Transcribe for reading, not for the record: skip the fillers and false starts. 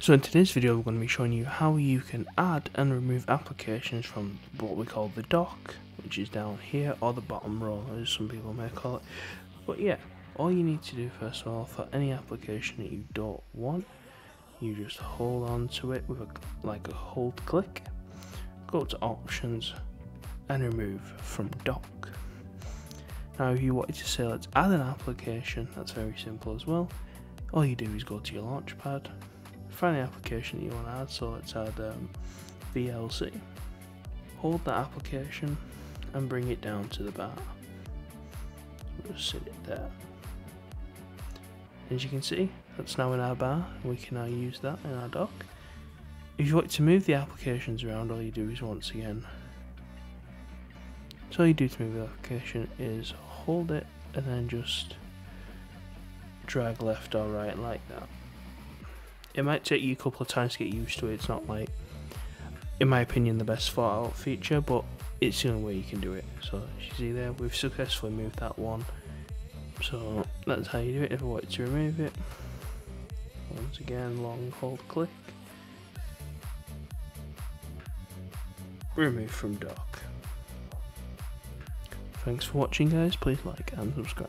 So in today's video we're going to be showing you how you can add and remove applications from what we call the dock, which is down here, or the bottom row as some people may call it. But yeah, all you need to do first of all, for any application that you don't want, you just hold on to it with a hold click, go to options and remove from dock. Now if you wanted to say let's add an application, that's very simple as well. All you do is go to your launchpad, find the application that you want to add, so let's add VLC. Hold that application and bring it down to the bar. Just sit it there. As you can see, that's now in our bar, and we can now use that in our dock. If you want to move the applications around, all you do is once again, so all you do to move the application is hold it and then just drag left or right like that. It might take you a couple of times to get used to it. It's not like, in my opinion, the best thought out feature, but it's the only way you can do it. So as you see there, we've successfully moved that one. So that's how you do it if I wanted to remove it. Once again, long hold click. Remove from dock. Thanks for watching guys, please like and subscribe.